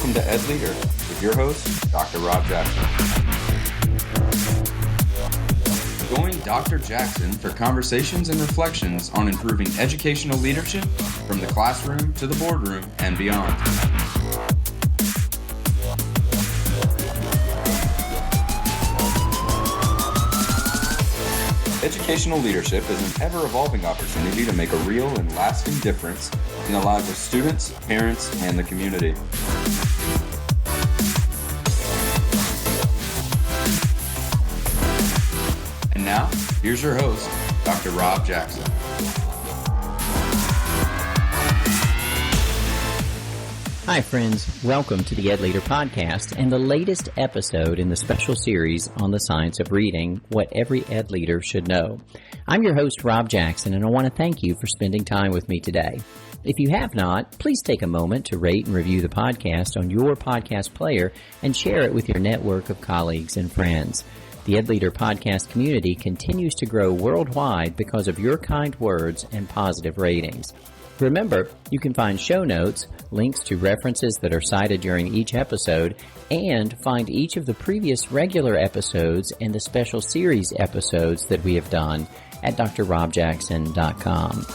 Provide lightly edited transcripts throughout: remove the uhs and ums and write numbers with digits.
Welcome to EdLeader with your host, Dr. Rob Jackson. Join Dr. Jackson for conversations and reflections on improving educational leadership from the classroom to the boardroom and beyond. Educational leadership is an ever-evolving opportunity to make a real and lasting difference in the lives of students, parents, and the community. And now, here's your host, Dr. Rob Jackson. Hi friends, welcome to the EdLeader podcast and the latest episode in the special series on the science of reading, what every EdLeader should know. I'm your host, Rob Jackson, and I want to thank you for spending time with me today. If you have not, please take a moment to rate and review the podcast on your podcast player and share it with your network of colleagues and friends. The EdLeader podcast community continues to grow worldwide because of your kind words and positive ratings. Remember, you can find show notes, links to references that are cited during each episode, and find each of the previous regular episodes and the special series episodes that we have done at drrobjackson.com.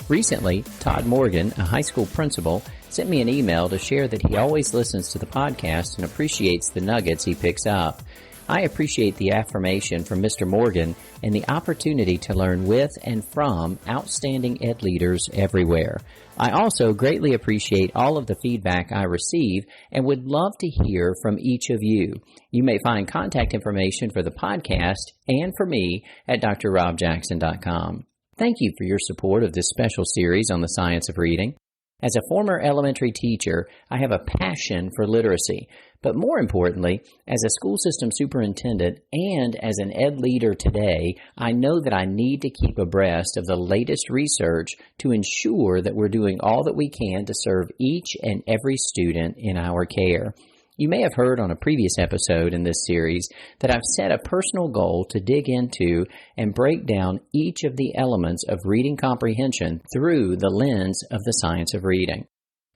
Recently, Todd Morgan, a high school principal, sent me an email to share that he always listens to the podcast and appreciates the nuggets he picks up. I appreciate the affirmation from Mr. Morgan and the opportunity to learn with and from outstanding ed leaders everywhere. I also greatly appreciate all of the feedback I receive and would love to hear from each of you. You may find contact information for the podcast and for me at drrobjackson.com. Thank you for your support of this special series on the science of reading. As a former elementary teacher, I have a passion for literacy, but more importantly, as a school system superintendent and as an ed leader today, I know that I need to keep abreast of the latest research to ensure that we're doing all that we can to serve each and every student in our care. You may have heard on a previous episode in this series that I've set a personal goal to dig into and break down each of the elements of reading comprehension through the lens of the science of reading.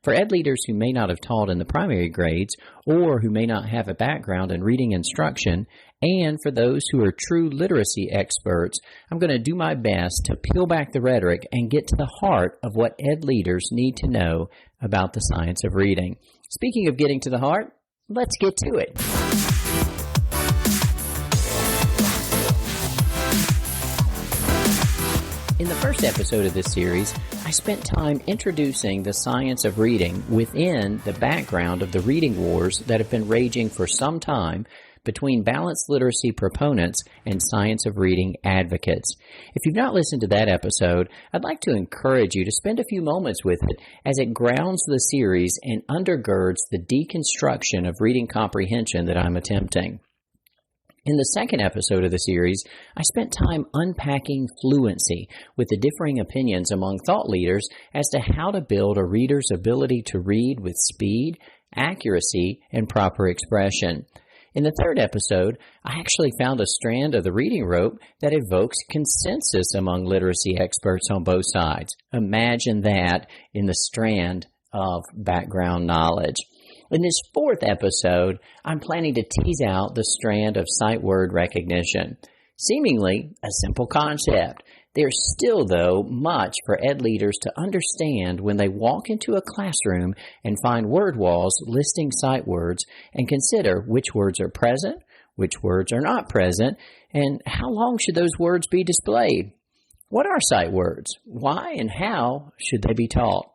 For ed leaders who may not have taught in the primary grades or who may not have a background in reading instruction, and for those who are true literacy experts, I'm going to do my best to peel back the rhetoric and get to the heart of what ed leaders need to know about the science of reading. Speaking of getting to the heart, let's get to it. In the first episode of this series, I spent time introducing the science of reading within the background of the reading wars that have been raging for some time between balanced literacy proponents and science of reading advocates. If you've not listened to that episode, I'd like to encourage you to spend a few moments with it as it grounds the series and undergirds the deconstruction of reading comprehension that I'm attempting. In the second episode of the series, I spent time unpacking fluency with the differing opinions among thought leaders as to how to build a reader's ability to read with speed, accuracy, and proper expression. In the third episode, I actually found a strand of the reading rope that evokes consensus among literacy experts on both sides. Imagine that in the strand of background knowledge. In this fourth episode, I'm planning to tease out the strand of sight word recognition. Seemingly a simple concept. There's still, though, much for ed leaders to understand when they walk into a classroom and find word walls listing sight words and consider which words are present, which words are not present, and how long should those words be displayed. What are sight words? Why and how should they be taught?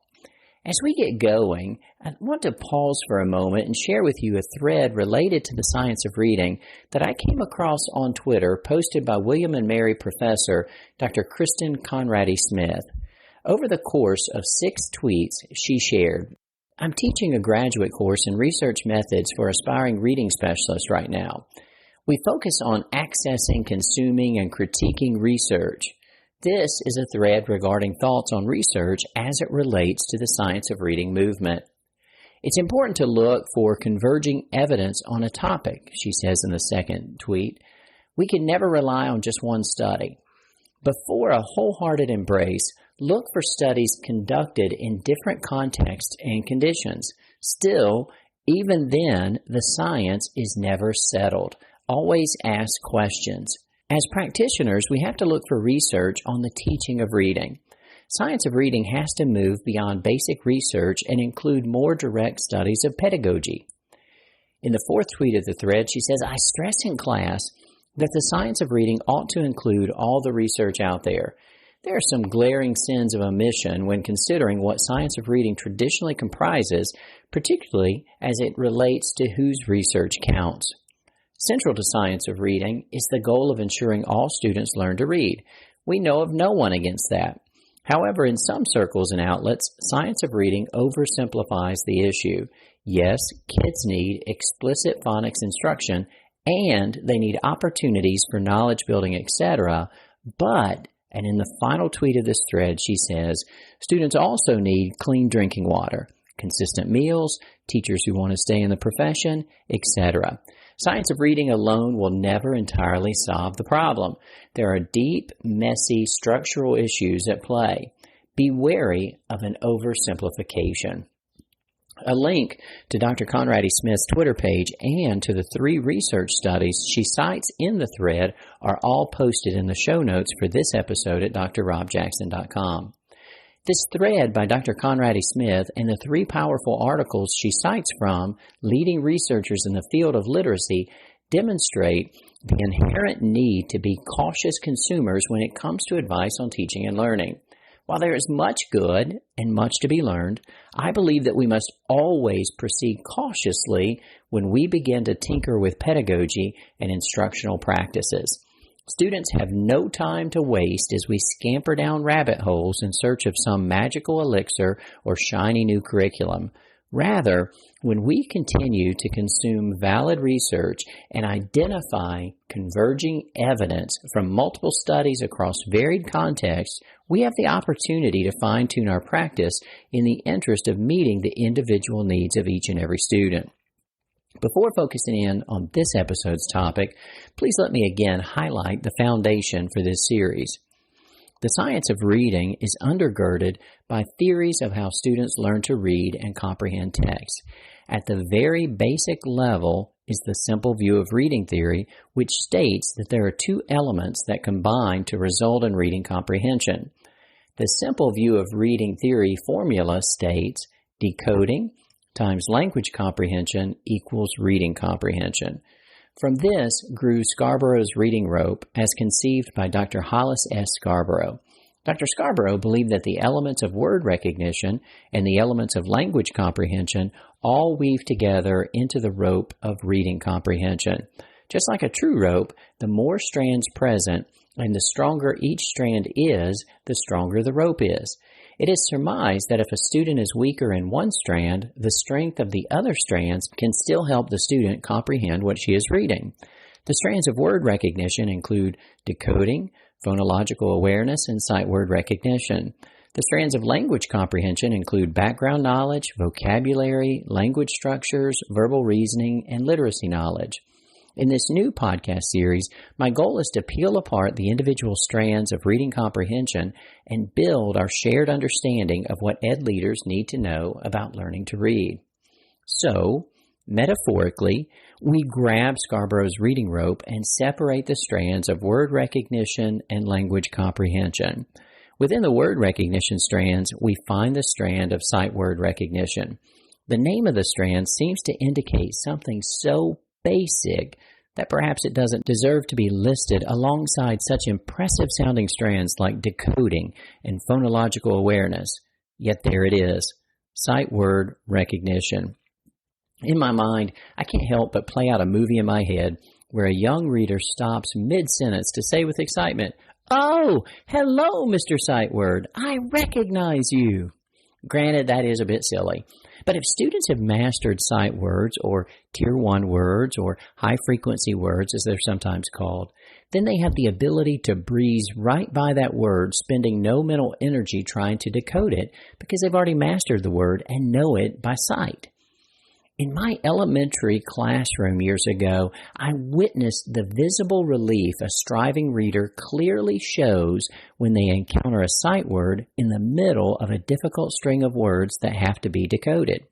As we get going, I want to pause for a moment and share with you a thread related to the science of reading that I came across on Twitter, posted by William and Mary professor Dr. Kristen Conradi-Smith. Over the course of 6 tweets, she shared, "I'm teaching a graduate course in research methods for aspiring reading specialists right now. We focus on accessing, consuming, and critiquing research. This is a thread regarding thoughts on research as it relates to the science of reading movement. It's important to look for converging evidence on a topic," she says in the second tweet. "We can never rely on just one study. Before a wholehearted embrace, look for studies conducted in different contexts and conditions. Still, Even then, the science is never settled. Always ask questions. As practitioners, we have to look for research on the teaching of reading. Science of reading has to move beyond basic research and include more direct studies of pedagogy. In the fourth tweet of the thread, she says, I stress in class that the science of reading ought to include all the research out there. There are some glaring sins of omission when considering what science of reading traditionally comprises, particularly as it relates to whose research counts. Central to science of reading is the goal of ensuring all students learn to read. We know of no one against that. However, in some circles and outlets, science of reading oversimplifies the issue. Yes, kids need explicit phonics instruction, and they need opportunities for knowledge building, etc., but, and in the final tweet of this thread, she says, students also need clean drinking water, consistent meals, teachers who want to stay in the profession, etc. Science of reading alone will never entirely solve the problem. There are deep, messy, structural issues at play. Be wary of an oversimplification. A link to Dr. Conrady Smith's Twitter page and to the 3 research studies she cites in the thread are all posted in the show notes for this episode at drrobjackson.com. This thread by Dr. Conrady Smith and the 3 powerful articles she cites from leading researchers in the field of literacy demonstrate the inherent need to be cautious consumers when it comes to advice on teaching and learning. While there is much good and much to be learned, I believe that we must always proceed cautiously when we begin to tinker with pedagogy and instructional practices. Students have no time to waste as we scamper down rabbit holes in search of some magical elixir or shiny new curriculum. Rather, when we continue to consume valid research and identify converging evidence from multiple studies across varied contexts, we have the opportunity to fine-tune our practice in the interest of meeting the individual needs of each and every student. Before focusing in on this episode's topic, please let me again highlight the foundation for this series. The science of reading is undergirded by theories of how students learn to read and comprehend text. At the very basic level is the simple view of reading theory, which states that there are 2 elements that combine to result in reading comprehension. The simple view of reading theory formula states decoding times language comprehension equals reading comprehension. From this grew Scarborough's reading rope as conceived by Dr. Hollis S. Scarborough. Dr. Scarborough believed that the elements of word recognition and the elements of language comprehension all weave together into the rope of reading comprehension. Just like a true rope, the more strands present and the stronger each strand is, the stronger the rope is. It is surmised that if a student is weaker in one strand, the strength of the other strands can still help the student comprehend what she is reading. The strands of word recognition include decoding, phonological awareness, and sight word recognition. The strands of language comprehension include background knowledge, vocabulary, language structures, verbal reasoning, and literacy knowledge. In this new podcast series, my goal is to peel apart the individual strands of reading comprehension and build our shared understanding of what EdLeaders need to know about learning to read. So, metaphorically, we grab Scarborough's reading rope and separate the strands of word recognition and language comprehension. Within the word recognition strands, we find the strand of sight word recognition. The name of the strand seems to indicate something so basic that perhaps it doesn't deserve to be listed alongside such impressive sounding strands like decoding and phonological awareness. Yet there it is, sight word recognition. In my mind, I can't help but play out a movie in my head where a young reader stops mid-sentence to say with excitement, "Oh, hello, Mr. Sight Word, I recognize you." Granted, that is a bit silly. But if students have mastered sight words, or Tier 1 words, or high-frequency words, as they're sometimes called, then they have the ability to breeze right by that word, spending no mental energy trying to decode it, because they've already mastered the word and know it by sight. In my elementary classroom years ago, I witnessed the visible relief a striving reader clearly shows when they encounter a sight word in the middle of a difficult string of words that have to be decoded.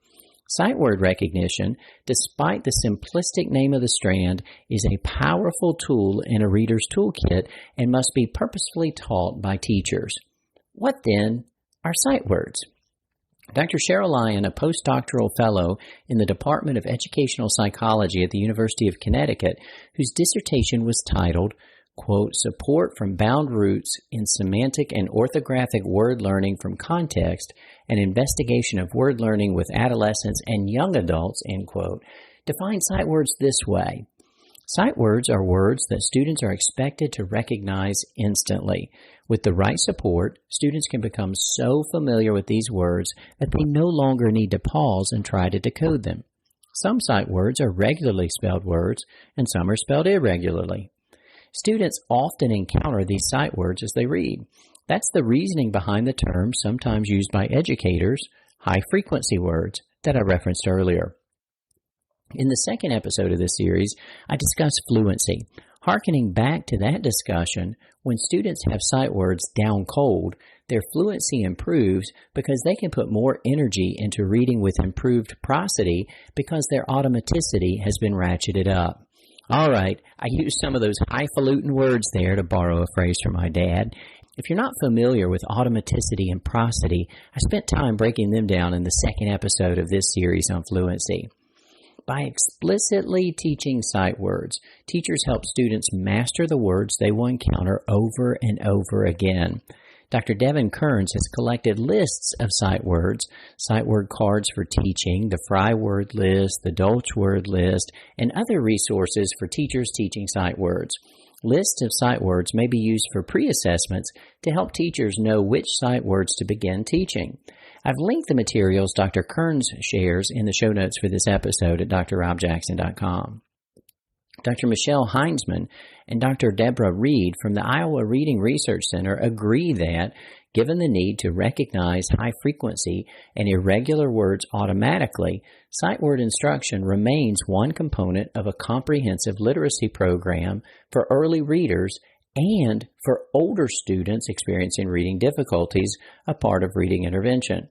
Sight word recognition, despite the simplistic name of the strand, is a powerful tool in a reader's toolkit and must be purposefully taught by teachers. What then are sight words? Dr. Cheryl Lyon, a postdoctoral fellow in the Department of Educational Psychology at the University of Connecticut, whose dissertation was titled, quote, Support from Bound Roots in Semantic and Orthographic Word Learning from Context, an Investigation of Word Learning with Adolescents and Young Adults, end quote, define sight words this way. Sight words are words that students are expected to recognize instantly. With the right support, students can become so familiar with these words that they no longer need to pause and try to decode them. Some sight words are regularly spelled words, and some are spelled irregularly. Students often encounter these sight words as they read. That's the reasoning behind the term sometimes used by educators, high-frequency words, that I referenced earlier. In the second episode of this series, I discussed fluency. Harkening back to that discussion, when students have sight words down cold, their fluency improves because they can put more energy into reading with improved prosody because their automaticity has been ratcheted up. All right, I used some of those highfalutin words there to borrow a phrase from my dad. If you're not familiar with automaticity and prosody, I spent time breaking them down in the second episode of this series on fluency. By explicitly teaching sight words, teachers help students master the words they will encounter over and over again. Dr. Devin Kearns has collected lists of sight word cards for teaching, the Fry word list, the Dolch word list, and other resources for teachers teaching sight words. Lists of sight words may be used for pre-assessments to help teachers know which sight words to begin teaching. I've linked the materials Dr. Kearns shares in the show notes for this episode at drrobjackson.com. Dr. Michelle Heinzman and Dr. Deborah Reed from the Iowa Reading Research Center agree that, given the need to recognize high frequency and irregular words automatically, sight word instruction remains one component of a comprehensive literacy program for early readers and for older students experiencing reading difficulties, a part of reading intervention.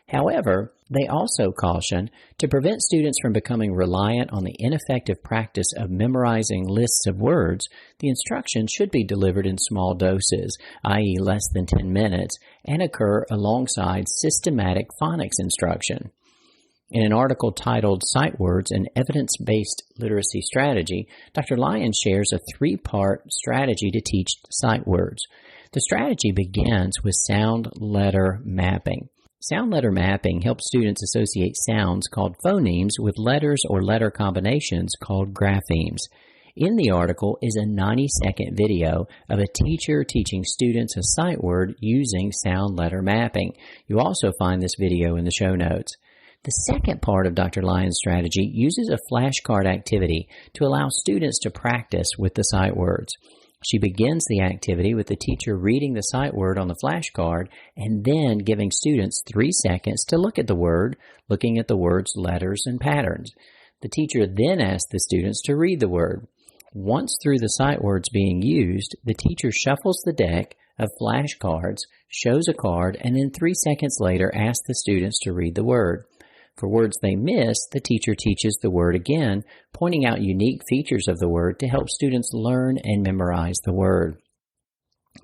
However, they also caution to prevent students from becoming reliant on the ineffective practice of memorizing lists of words, the instruction should be delivered in small doses, i.e. less than 10 minutes, and occur alongside systematic phonics instruction. In an article titled Sight Words, an Evidence-Based Literacy Strategy, Dr. Lyon shares a three-part strategy to teach sight words. The strategy begins with sound-letter mapping. Sound-letter mapping helps students associate sounds called phonemes with letters or letter combinations called graphemes. In the article is a 90-second video of a teacher teaching students a sight word using sound-letter mapping. You also find this video in the show notes. The second part of Dr. Lyon's strategy uses a flashcard activity to allow students to practice with the sight words. She begins the activity with the teacher reading the sight word on the flashcard and then giving students 3 seconds to look at the word, looking at the word's letters and patterns. The teacher then asks the students to read the word. Once through the sight words being used, the teacher shuffles the deck of flashcards, shows a card, and then 3 seconds later asks the students to read the word. For words they miss, the teacher teaches the word again, pointing out unique features of the word to help students learn and memorize the word.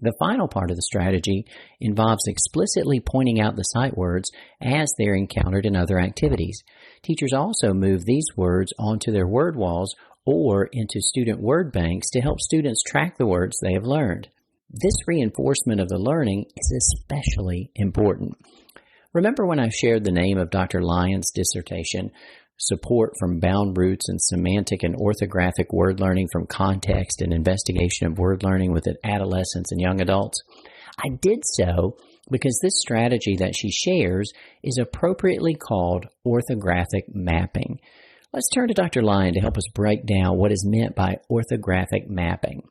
The final part of the strategy involves explicitly pointing out the sight words as they're encountered in other activities. Teachers also move these words onto their word walls or into student word banks to help students track the words they have learned. This reinforcement of the learning is especially important. Remember when I shared the name of Dr. Lyon's dissertation, Support from Bound Roots in Semantic and Orthographic Word Learning from Context and Investigation of Word Learning with Adolescents and Young Adults? I did so because this strategy that she shares is appropriately called orthographic mapping. Let's turn to Dr. Lyon to help us break down what is meant by orthographic mapping.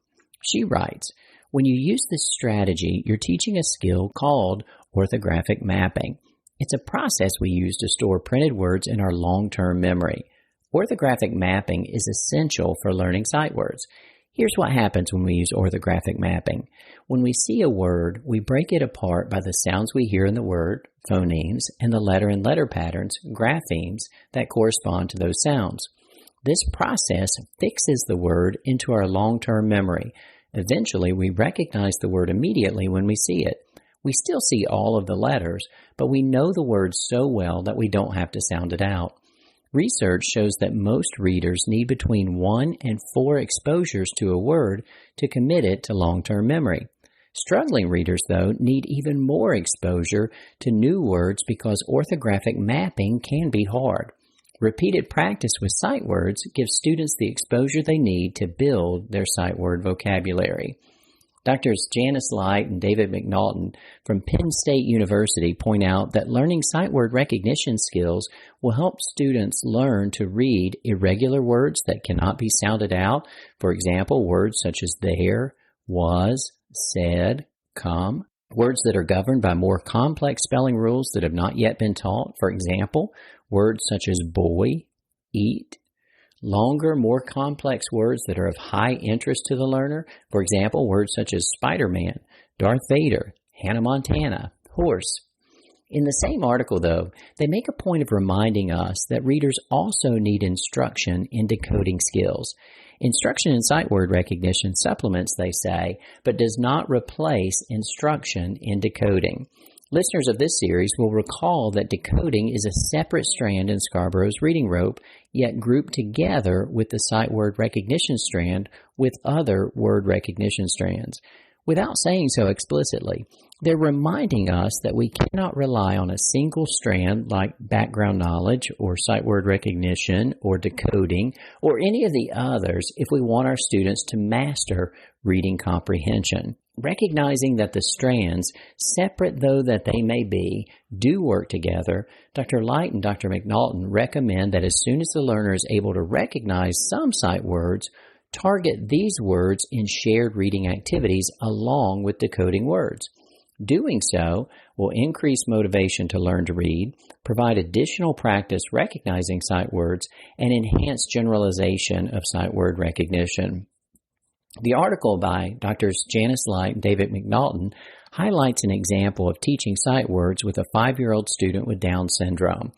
She writes, when you use this strategy, you're teaching a skill called orthographic mapping. It's a process we use to store printed words in our long-term memory. Orthographic mapping is essential for learning sight words. Here's what happens when we use orthographic mapping. When we see a word, we break it apart by the sounds we hear in the word, phonemes, and the letter and letter patterns, graphemes, that correspond to those sounds. This process fixes the word into our long-term memory. Eventually, we recognize the word immediately when we see it. We still see all of the letters, but we know the word so well that we don't have to sound it out. Research shows that most readers need between 1 and 4 exposures to a word to commit it to long-term memory. Struggling readers, though, need even more exposure to new words because orthographic mapping can be hard. Repeated practice with sight words gives students the exposure they need to build their sight word vocabulary. Doctors Janice Light and David McNaughton from Penn State University point out that learning sight word recognition skills will help students learn to read irregular words that cannot be sounded out. For example, words such as there, was, said, come. Words that are governed by more complex spelling rules that have not yet been taught. For example, words such as boy, eat. Longer, more complex words that are of high interest to the learner. For example, words such as Spider-Man, Darth Vader, Hannah Montana, horse. In the same article, though, they make a point of reminding us that readers also need instruction in decoding skills. Instruction in sight word recognition supplements, they say, but does not replace instruction in decoding. Listeners of this series will recall that decoding is a separate strand in Scarborough's reading rope, yet grouped together with the sight word recognition strand with other word recognition strands. Without saying so explicitly, they're reminding us that we cannot rely on a single strand like background knowledge or sight word recognition or decoding or any of the others if we want our students to master reading comprehension. Recognizing that the strands, separate though that they may be, do work together, Dr. Light and Dr. McNaughton recommend that as soon as the learner is able to recognize some sight words, target these words in shared reading activities along with decoding words. Doing so will increase motivation to learn to read, provide additional practice recognizing sight words, and enhance generalization of sight word recognition. The article by Drs. Janice Light and David McNaughton highlights an example of teaching sight words with a 5-year-old student with Down syndrome.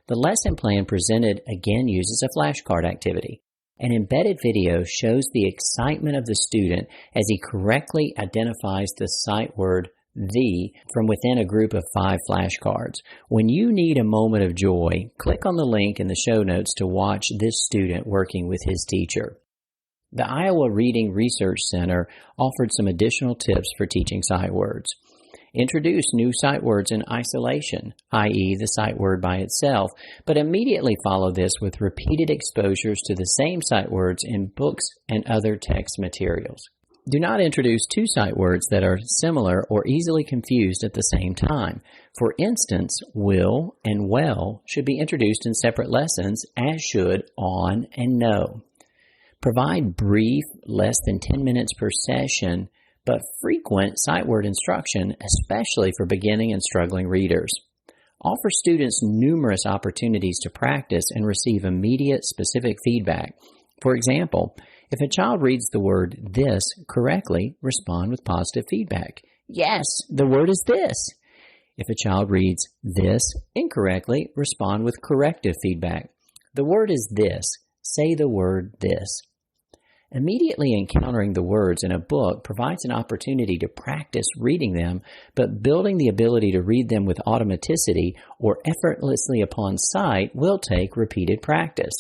The lesson plan presented again uses a flashcard activity. An embedded video shows the excitement of the student as he correctly identifies the sight word the from within a group of 5 flashcards. When you need a moment of joy, click on the link in the show notes to watch this student working with his teacher. The Iowa Reading Research Center offered some additional tips for teaching sight words. Introduce new sight words in isolation, i.e. the sight word by itself, but immediately follow this with repeated exposures to the same sight words in books and other text materials. Do not introduce 2 sight words that are similar or easily confused at the same time. For instance, will and well should be introduced in separate lessons, as should on and no. Provide brief, less than 10 minutes per session, but frequent sight word instruction, especially for beginning and struggling readers. Offer students numerous opportunities to practice and receive immediate specific feedback. For example, if a child reads the word this correctly, respond with positive feedback. Yes, the word is this. If a child reads this incorrectly, respond with corrective feedback. The word is this. Say the word this. Immediately encountering the words in a book provides an opportunity to practice reading them, but building the ability to read them with automaticity or effortlessly upon sight will take repeated practice.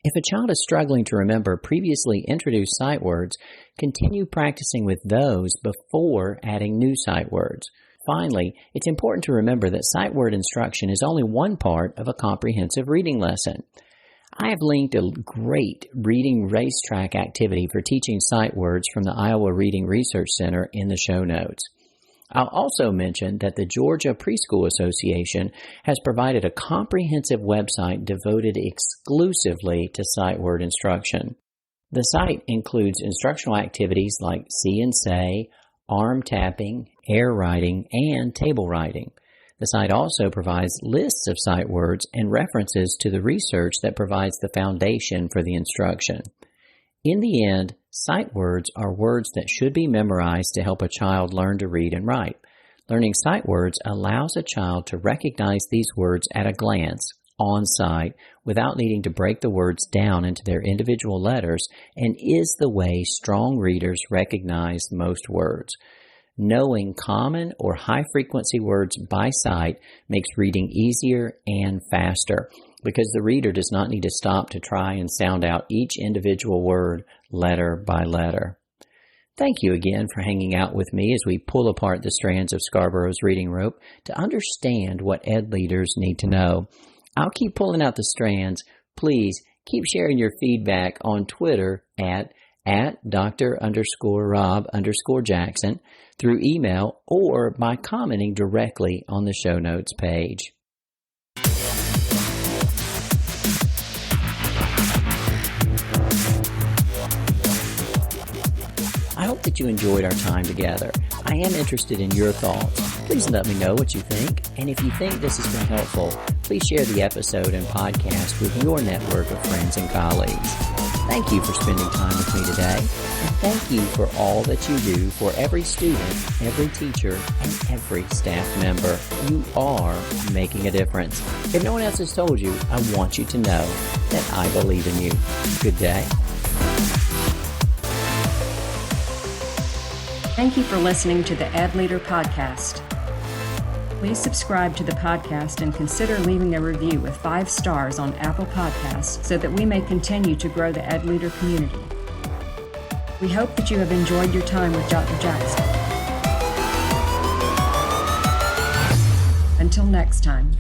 If a child is struggling to remember previously introduced sight words, continue practicing with those before adding new sight words. Finally, it's important to remember that sight word instruction is only one part of a comprehensive reading lesson. I have linked a great reading racetrack activity for teaching sight words from the Iowa Reading Research Center in the show notes. I'll also mention that the Georgia Preschool Association has provided a comprehensive website devoted exclusively to sight word instruction. The site includes instructional activities like see and say, arm tapping, air writing, and table writing. The site also provides lists of sight words and references to the research that provides the foundation for the instruction. In the end, Sight words are words that should be memorized to help a child learn to read and write. Learning sight words allows a child to recognize these words at a glance, on sight, without needing to break the words down into their individual letters, and is the way strong readers recognize most words. Knowing common or high-frequency words by sight makes reading easier and faster because the reader does not need to stop to try and sound out each individual word letter by letter. Thank you again for hanging out with me as we pull apart the strands of Scarborough's reading rope to understand what EdLeaders need to know. I'll keep pulling out the strands. Please keep sharing your feedback on Twitter at Dr_Rob_Jackson, through email, or by commenting directly on the show notes page. I hope that you enjoyed our time together. I am interested in your thoughts. Please let me know what you think. And if you think this has been helpful, please share the episode and podcast with your network of friends and colleagues. Thank you for spending time with me today. And thank you for all that you do for every student, every teacher, and every staff member. You are making a difference. If no one else has told you, I want you to know that I believe in you. Good day. Thank you for listening to the EdLeader podcast. Please subscribe to the podcast and consider leaving a review with 5 stars on Apple Podcasts so that we may continue to grow the EdLeader community. We hope that you have enjoyed your time with Dr. Jackson. Until next time.